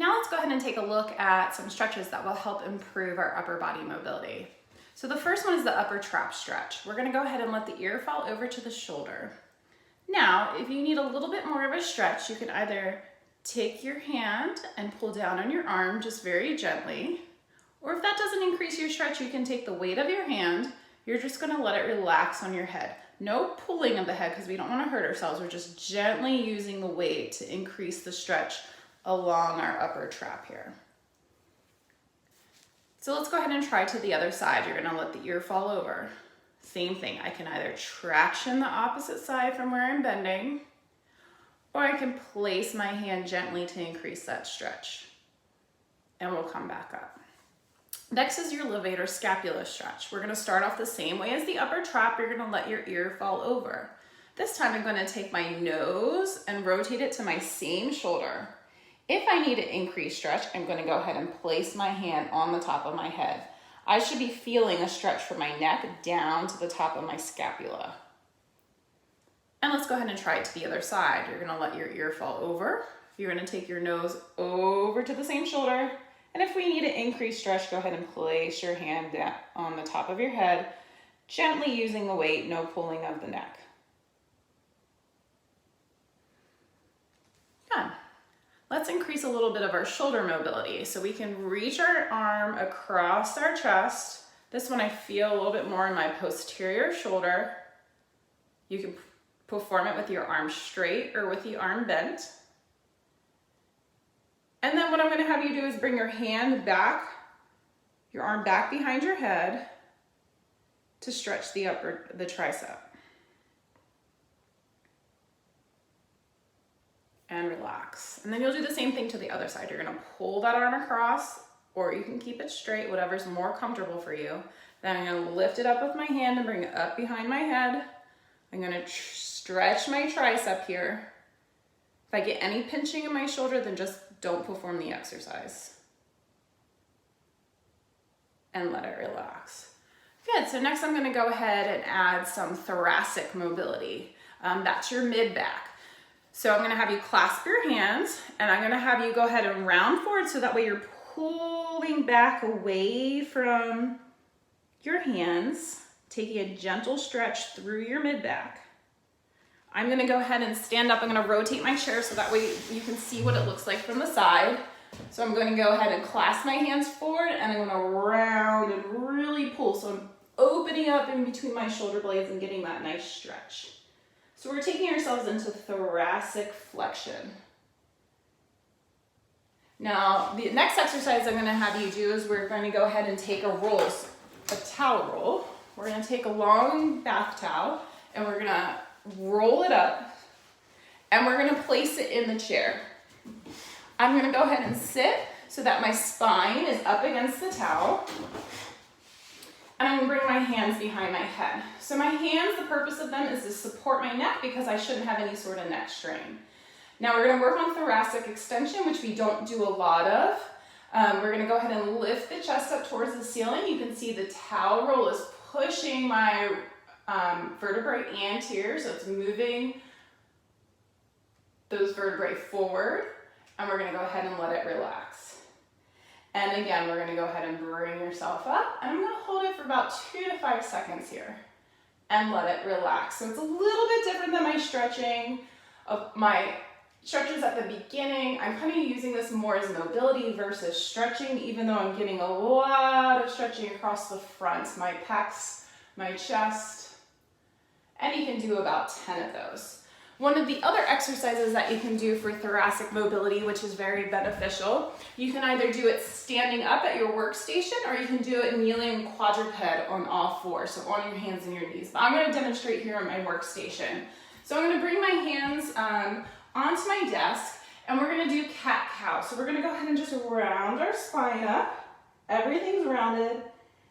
Now let's go ahead and take a look at some stretches that will help improve our upper body mobility. So the first one is the upper trap stretch. We're gonna go ahead and let the ear fall over to the shoulder. Now, if you need a little bit more of a stretch, you can either take your hand and pull down on your arm just very gently, or if that doesn't increase your stretch, you can take the weight of your hand. You're just gonna let it relax on your head. No pulling of the head because we don't wanna hurt ourselves. We're just gently using the weight to increase the stretch along our upper trap here. So let's go ahead and try to the other side. You're gonna let the ear fall over. Same thing, I can either traction the opposite side from where I'm bending, or I can place my hand gently to increase that stretch. And we'll come back up. Next is your levator scapula stretch. We're gonna start off the same way as the upper trap. You're gonna let your ear fall over. This time I'm gonna take my nose and rotate it to my same shoulder. If I need to increase stretch, I'm gonna go ahead and place my hand on the top of my head. I should be feeling a stretch from my neck down to the top of my scapula. And let's go ahead and try it to the other side. You're gonna let your ear fall over. You're gonna take your nose over to the same shoulder. And if we need to increase stretch, go ahead and place your hand down on the top of your head, gently using the weight, no pulling of the neck. Done. Let's increase a little bit of our shoulder mobility. So we can reach our arm across our chest. This one I feel a little bit more in my posterior shoulder. You can perform it with your arm straight or with the arm bent. And then what I'm gonna have you do is bring your hand back, your arm back behind your head to stretch the tricep. And relax. And then you'll do the same thing to the other side. You're gonna pull that arm across, or you can keep it straight, whatever's more comfortable for you. Then I'm gonna lift it up with my hand and bring it up behind my head. I'm gonna stretch my tricep here. If I get any pinching in my shoulder, then just don't perform the exercise. And let it relax. Good, so next I'm gonna go ahead and add some thoracic mobility. That's your mid-back. So I'm gonna have you clasp your hands and I'm gonna have you go ahead and round forward so that way you're pulling back away from your hands, taking a gentle stretch through your mid-back. I'm gonna go ahead and stand up. I'm gonna rotate my chair so that way you can see what it looks like from the side. So I'm gonna go ahead and clasp my hands forward and I'm gonna round and really pull. So I'm opening up in between my shoulder blades and getting that nice stretch. So we're taking ourselves into thoracic flexion. Now, the next exercise I'm gonna have you do is we're gonna go ahead and take a towel roll. We're gonna take a long bath towel and we're gonna roll it up and we're gonna place it in the chair. I'm gonna go ahead and sit so that my spine is up against the towel. And I'm gonna bring my hands behind my head. So my hands, the purpose of them is to support my neck because I shouldn't have any sort of neck strain. Now we're gonna work on thoracic extension, which we don't do a lot of. We're gonna go ahead and lift the chest up towards the ceiling. You can see the towel roll is pushing my vertebrae anterior, so it's moving those vertebrae forward. And we're gonna go ahead and let it relax. And again, we're gonna go ahead and bring yourself up, and I'm gonna hold it for about 2 to 5 seconds here, and let it relax. So it's a little bit different than my stretching. My stretches at the beginning, I'm kind of using this more as mobility versus stretching, even though I'm getting a lot of stretching across the front, my pecs, my chest, and you can do about 10 of those. One of the other exercises that you can do for thoracic mobility, which is very beneficial, you can either do it standing up at your workstation or you can do it kneeling quadruped on all fours, so on your hands and your knees. But I'm going to demonstrate here on my workstation. So I'm going to bring my hands onto my desk and we're going to do cat-cow. So we're going to go ahead and just round our spine up. Everything's rounded.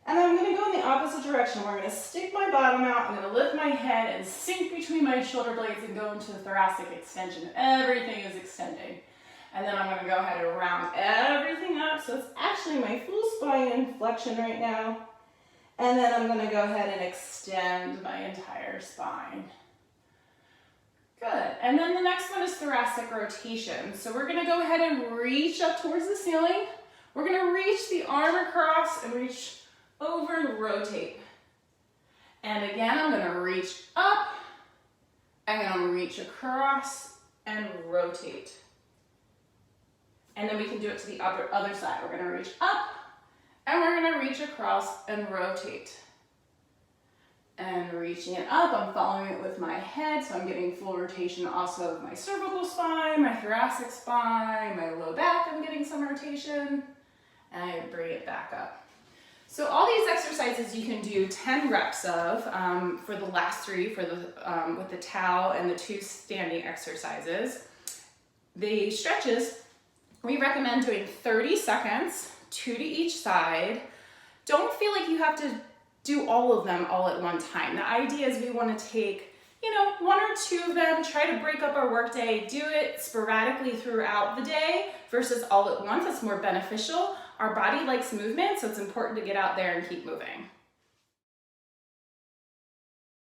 And then I'm going to go in the opposite direction. We're going to stick my bottom out. I'm going to lift my head and sink between my shoulder blades and go into the thoracic extension. Everything is extending. And then I'm going to go ahead and round everything up. So it's actually my full spine flexion right now. And then I'm going to go ahead and extend my entire spine. Good. And then the next one is thoracic rotation. So we're gonna go ahead and reach up towards the ceiling. We're gonna reach the arm across and reach over and rotate. And again, I'm gonna reach up, and I'm gonna reach across and rotate. And then we can do it to the other side. We're gonna reach up, and we're gonna reach across and rotate. And reaching it up, I'm following it with my head, so I'm getting full rotation also of my cervical spine, my thoracic spine, my low back, I'm getting some rotation. And I bring it back up. So all these exercises you can do 10 reps of for the last 3 for the with the towel and the 2 standing exercises. The stretches, we recommend doing 30 seconds, 2 to each side. Don't feel like you have to do all of them all at one time. The idea is we want to take, 1 or 2 of them, try to break up our workday, do it sporadically throughout the day versus all at once. It's more beneficial. Our body likes movement, so it's important to get out there and keep moving.